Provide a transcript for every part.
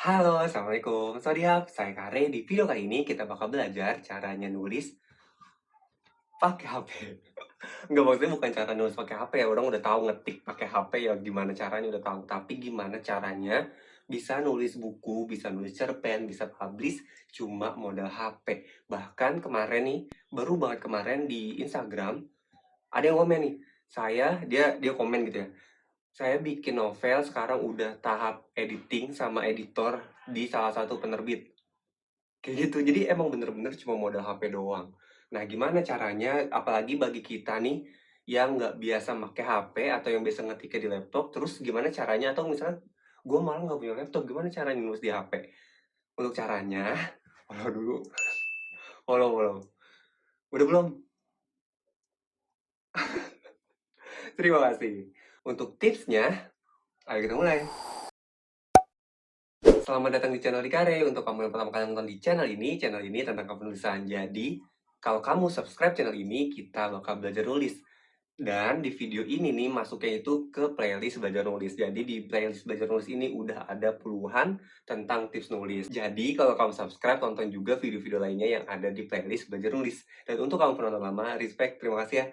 Halo, Assalamualaikum. Swadiyap, saya Kare. Di video kali ini kita bakal belajar caranya nulis pakai HP. Nggak, maksudnya bukan cara nulis pakai HP ya. Orang udah tahu ngetik pakai HP ya gimana caranya udah tahu. Tapi gimana caranya bisa nulis buku, bisa nulis cerpen, bisa publish cuma modal HP. Bahkan kemarin nih, baru banget kemarin di Instagram ada yang komen nih. Dia komen gitu ya. Saya bikin novel sekarang udah tahap editing sama editor di salah satu penerbit. Kayak gitu, jadi emang bener-bener cuma modal HP doang. Nah, gimana caranya, apalagi bagi kita nih, yang nggak biasa pakai HP atau yang biasa ngetiknya di laptop, terus gimana caranya, atau misalnya, gue malah nggak punya laptop, gimana caranya nulis di HP? Untuk caranya, follow dulu, follow. Udah belum? Terima kasih. Untuk tipsnya, ayo kita mulai. Selamat datang di channel Dikare. Untuk kamu yang pertama kali nonton di channel ini tentang kepenulisan. Jadi, kalau kamu subscribe channel ini, kita bakal belajar nulis. Dan di video ini nih masuknya itu ke playlist belajar nulis. Jadi di playlist belajar nulis ini udah ada puluhan tentang tips nulis. Jadi kalau kamu subscribe, tonton juga video-video lainnya yang ada di playlist belajar nulis. Dan untuk kamu penonton lama, respect, terima kasih ya.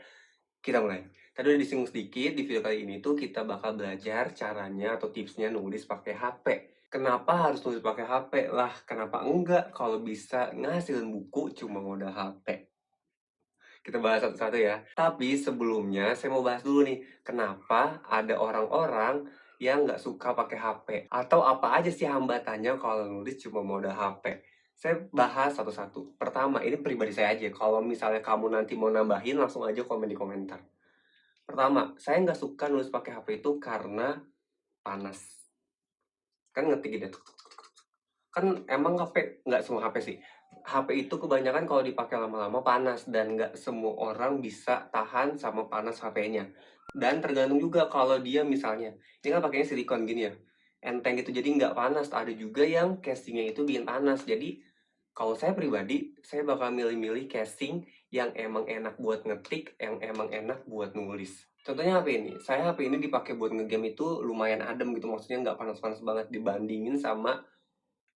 Kita mulai. Tadi udah disinggung sedikit, di video kali ini tuh kita bakal belajar caranya atau tipsnya nulis pakai HP. Kenapa harus nulis pakai HP? Lah, kenapa enggak kalau bisa ngasilin buku cuma modal HP? Kita bahas satu-satu ya. Tapi sebelumnya saya mau bahas dulu nih, kenapa ada orang-orang yang nggak suka pakai HP? Atau apa aja sih hambatannya kalau nulis cuma modal HP? Saya bahas satu-satu. Pertama, ini pribadi saya aja. Kalau misalnya kamu nanti mau nambahin, langsung aja komen di komentar. Pertama, saya nggak suka nulis pakai HP itu karena panas. Kan ngetik gitu, kan emang HP, nggak semua HP sih. HP itu kebanyakan kalau dipakai lama-lama panas dan nggak semua orang bisa tahan sama panas HP-nya. Dan tergantung juga kalau dia misalnya, ini kan pakainya silikon gini ya, enteng gitu jadi nggak panas. Ada juga yang casingnya itu bikin panas. Jadi kalau saya pribadi, saya bakal milih-milih casing yang emang enak buat ngetik, yang emang enak buat nulis. Contohnya HP ini, saya HP ini dipakai buat ngegame itu lumayan adem gitu, maksudnya nggak panas-panas banget dibandingin sama,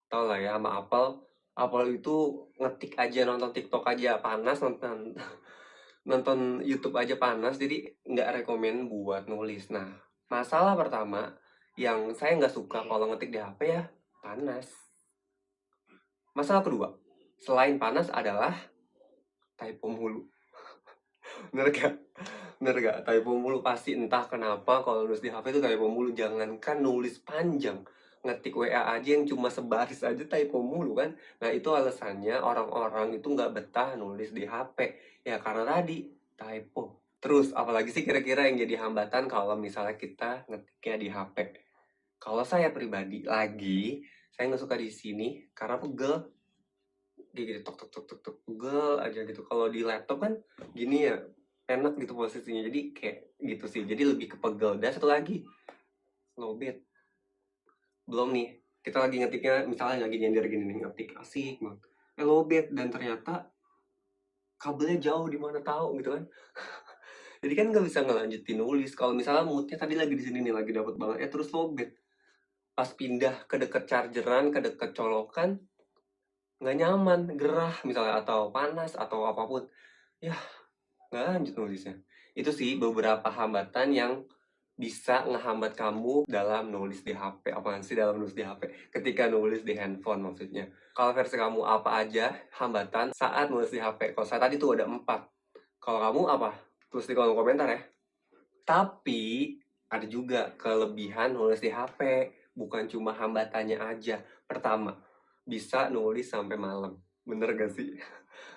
tau lah ya, sama Apple. Apple itu ngetik aja, nonton TikTok aja panas, nonton nonton YouTube aja panas, jadi nggak rekomen buat nulis. Nah, masalah pertama yang saya nggak suka kalau ngetik di HP ya, panas. Masalah kedua, selain panas adalah typo mulu. Bener gak? Bener gak? Typo mulu pasti, entah kenapa kalau nulis di HP itu typo mulu. Jangankan nulis panjang, ngetik WA aja yang cuma sebaris aja typo mulu kan. Nah, itu alasannya orang-orang itu nggak betah nulis di HP. Ya karena tadi, typo. Terus, apalagi sih kira-kira yang jadi hambatan kalau misalnya kita ngetiknya di HP? Kalau saya pribadi lagi, saya nggak suka di sini karena pegel. Gitu, tok tok tok tok tok, pegel aja gitu. Kalau di laptop kan gini ya, enak gitu posisinya, jadi kayak gitu sih, jadi lebih ke pegel. Dan satu lagi, lowbat. Belum nih, kita lagi ngetiknya misalnya lagi nyender gini nih, ngetik asik banget, lowbat dan ternyata kabelnya jauh, di mana tahu gitu kan. Jadi kan nggak bisa ngelanjutin nulis kalau misalnya moodnya tadi lagi di sini nih, lagi dapet banget ya, terus lowbat pas pindah ke deket chargeran, ke deket colokan, nggak nyaman, gerah misalnya, atau panas atau apapun, ya nggak lanjut nulisnya. Itu sih beberapa hambatan yang bisa ngehambat kamu dalam nulis di HP. Apaan sih dalam nulis di HP? Ketika nulis di handphone maksudnya. Kalau versi kamu apa aja hambatan saat nulis di HP? Kalau saya tadi tuh ada 4. Kalau kamu apa? Tulis di kolom komentar ya. Tapi ada juga kelebihan nulis di HP. Bukan cuma hambatannya aja. Pertama, bisa nulis sampai malam. Bener gak sih?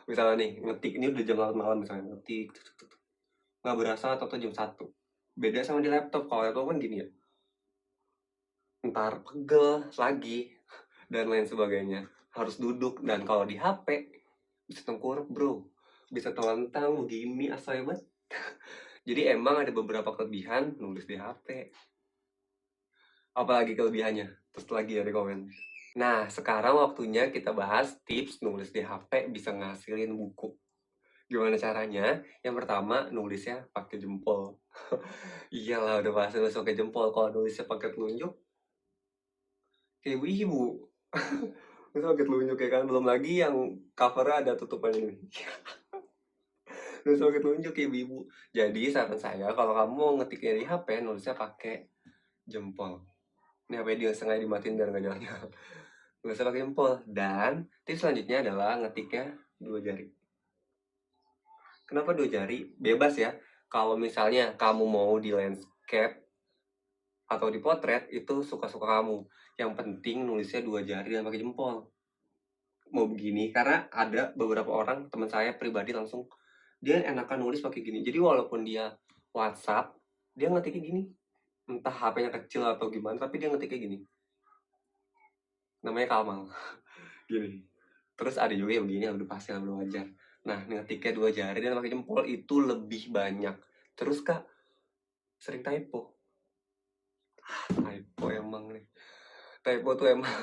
Misalnya nih, ngetik ini udah jam 8 malam misalnya, ngetik nggak berasa atau jam 1. Beda sama di laptop. Kalau laptop kan gini ya, ntar pegel lagi dan lain sebagainya, harus duduk. Dan kalau di HP bisa tengkurap bro, bisa telentang gini asal banget. Jadi emang ada beberapa kelebihan nulis di HP. Apalagi kelebihannya? Terus lagi ya di komen. Nah, sekarang waktunya kita bahas tips nulis di HP bisa ngasilin buku. Gimana caranya? Yang pertama, nulisnya pakai jempol. Iyalah, udah pasti nulis pakai jempol. Kalau nulisnya pakai telunjuk, kayak wibu. Itu pakai telunjuk ya kan, belum lagi yang cover-nya ada tutupannya nih. Nulis pakai telunjuk ya ibu-ibu. Jadi saran saya kalau kamu mau ngetiknya di HP, nulisnya pakai jempol. Ini HP dia sengaja dimatiin biar nggak nyala. Nulisnya pakai jempol. Dan tips selanjutnya adalah ngetiknya 2 jari. Kenapa 2 jari? Bebas ya. Kalau misalnya kamu mau di landscape atau di potret, itu suka-suka kamu. Yang penting nulisnya 2 jari dan pakai jempol. Mau begini, karena ada beberapa orang, teman saya pribadi langsung, dia enakan nulis pakai gini. Jadi walaupun dia WhatsApp, dia ngetiknya gini. Entah HP-nya kecil atau gimana, tapi dia ngetiknya gini. Namanya Kamal. Gini. Terus ada juga yang begini, yang udah pasti lah, udah wajar. Nah, ngetiknya 2 jari dan pakai jempol itu lebih banyak. Terus Kak, sering typo. Typo emang nih. Typo tuh emang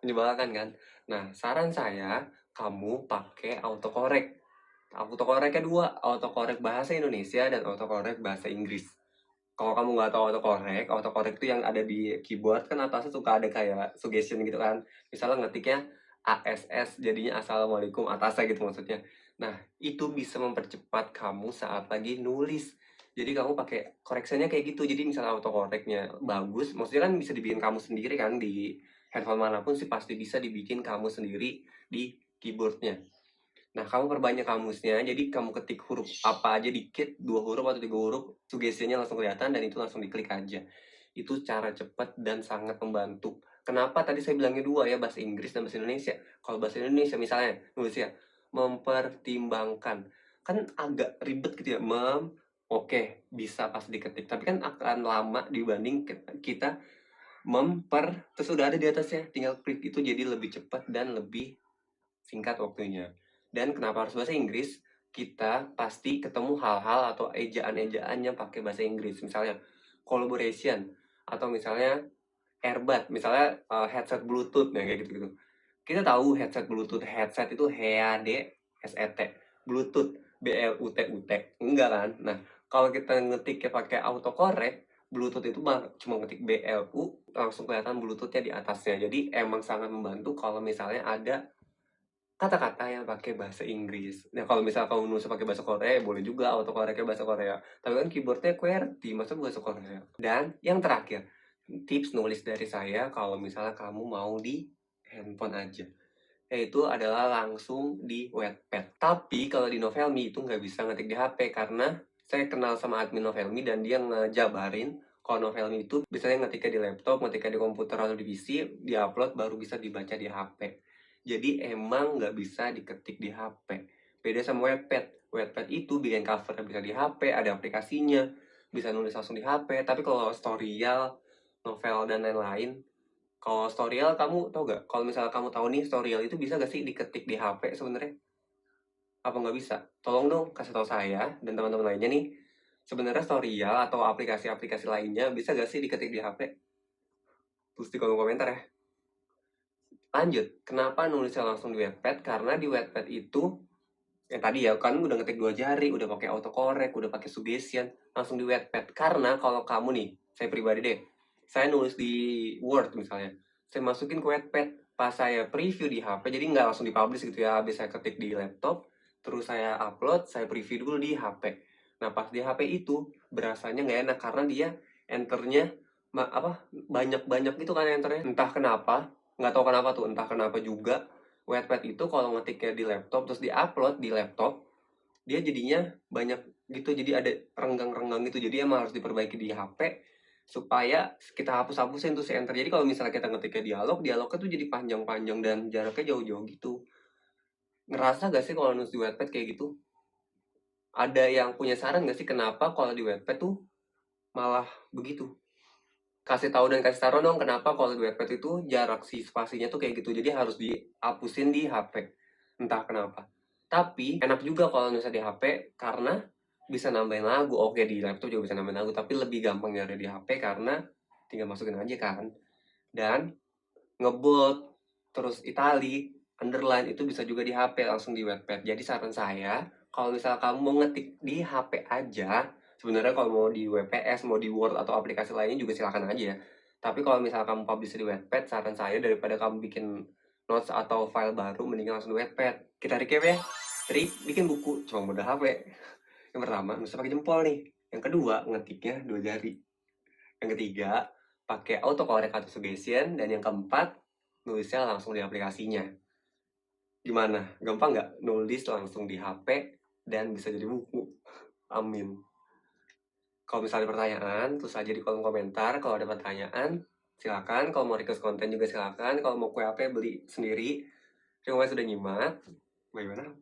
menyebalkan kan. Nah, saran saya, kamu pakai autocorrect. Autocorrectnya dua, autocorrect bahasa Indonesia dan autocorrect bahasa Inggris. Kalau kamu nggak tahu autocorrect itu yang ada di keyboard kan atasnya suka ada kayak suggestion gitu kan. Misalnya ngetiknya ASS jadinya Assalamualaikum atasnya gitu maksudnya. Nah, itu bisa mempercepat kamu saat lagi nulis. Jadi kamu pakai koreksinya kayak gitu. Jadi misalnya autocorrectnya bagus, maksudnya kan bisa dibikin kamu sendiri kan di handphone manapun sih pasti bisa dibikin kamu sendiri di keyboardnya. Nah, kamu perbanyak kamusnya, jadi kamu ketik huruf apa aja dikit, 2 huruf atau 3 huruf, sugestinya langsung kelihatan dan itu langsung diklik aja. Itu cara cepat dan sangat membantu. Kenapa tadi saya bilangnya dua ya, bahasa Inggris dan bahasa Indonesia. Kalau bahasa Indonesia misalnya, nulisnya mempertimbangkan. Kan agak ribet gitu ya, oke, bisa pas diketik. Tapi kan akan lama dibanding kita terus udah ada di atasnya. Tinggal klik itu jadi lebih cepat dan lebih singkat waktunya. Dan kenapa harus bahasa Inggris? Kita pasti ketemu hal-hal atau ejaan-ejaan yang pakai bahasa Inggris. Misalnya collaboration atau misalnya earbud, misalnya headset Bluetooth ya kayak gitu-gitu. Kita tahu headset itu HEAD SET, Bluetooth BLUTUT. Enggak kan? Nah, kalau kita ngetiknya pakai autocorrect, Bluetooth itu cuma ngetik BLU langsung kelihatan Bluetoothnya di atasnya. Jadi emang sangat membantu kalau misalnya ada kata-kata yang pakai bahasa Inggris. Nah, kalau misalnya kamu nulis pakai bahasa Korea, boleh juga autocorrectnya bahasa Korea. Tapi kan keyboardnya QWERTY, masa bahasa Korea. Dan yang terakhir, tips nulis dari saya kalau misalnya kamu mau di handphone aja. Yaitu adalah langsung di Wattpad. Tapi kalau di Novelmy itu nggak bisa ngetik di HP karena saya kenal sama admin Novelmy dan dia ngejabarin kalau Novelmy itu biasanya ngetiknya di laptop, ngetiknya di komputer atau di PC, di-upload baru bisa dibaca di HP. Jadi emang nggak bisa diketik di HP. Beda sama Wattpad. Wattpad itu bikin cover bisa di HP, ada aplikasinya, bisa nulis langsung di HP. Tapi kalau storyal, novel, dan lain-lain, kalau storyal kamu tau gak? Kalau misalnya kamu tahu nih storyal itu bisa gak sih diketik di HP sebenarnya? Apa nggak bisa? Tolong dong kasih tahu saya dan teman-teman lainnya nih. Sebenarnya storyal atau aplikasi-aplikasi lainnya bisa gak sih diketik di HP? Terus di kolom komentar ya. Lanjut, kenapa nulisnya langsung di Wattpad? Karena di Wattpad itu yang tadi ya kan udah ngetik 2 jari, udah pakai autocorrect, udah pakai suggestion, langsung di Wattpad. Karena kalau kamu nih, saya pribadi deh, saya nulis di Word misalnya, saya masukin ke Wattpad, pas saya preview di HP, jadi nggak langsung dipublish gitu ya, habis saya ketik di laptop, terus saya upload, saya preview dulu di HP. Nah pas di HP itu berasanya nggak enak karena dia enternya banyak-banyak gitu kan enternya, entah kenapa, nggak tahu kenapa tuh, entah kenapa juga Wattpad itu kalau ngetiknya di laptop terus diupload di laptop, dia jadinya banyak gitu, jadi ada renggang-renggang gitu. Jadi emang harus diperbaiki di HP supaya kita hapus-hapusin tuh si enter. Jadi kalau misalnya kita ngetiknya dialognya tuh jadi panjang-panjang dan jaraknya jauh-jauh gitu. Ngerasa gak sih kalau nulis di Wattpad kayak gitu? Ada yang punya saran gak sih kenapa kalau di Wattpad tuh malah begitu? Kasih tahu dan kasih saran dong kenapa kalau di Wattpad itu jarak si spasinya tuh kayak gitu. Jadi harus dihapusin di HP. Entah kenapa. Tapi enak juga kalau nulisnya di HP karena bisa nambahin lagu. Oke, di laptop juga bisa nambahin lagu, tapi lebih gampang dari di HP karena tinggal masukin aja kan. Dan ngebold, terus italic, underline itu bisa juga di HP langsung di Wattpad. Jadi saran saya, kalau misalnya kamu mau ngetik di HP aja, sebenarnya kalau mau di WPS, mau di Word atau aplikasi lainnya juga silakan aja ya. Tapi kalau misalnya kamu publish di Wattpad, saran saya daripada kamu bikin notes atau file baru, mendingan langsung di Wattpad. Kita recap ya. Tadi bikin buku cuma modal HP. Yang pertama, nulis pakai jempol nih. Yang kedua, ngetiknya 2 jari. Yang ketiga, pakai autocorrect atau suggestion. Dan yang keempat, nulisnya langsung di aplikasinya. Gimana? Gampang nggak? Nulis langsung di HP dan bisa jadi buku. Amin. Kalau misalnya ada pertanyaan, tulis aja di kolom komentar. Kalau ada pertanyaan, silakan. Kalau mau request konten juga silakan. Kalau mau kue apa beli sendiri. Terima kasih sudah nyimak. Bagaimana?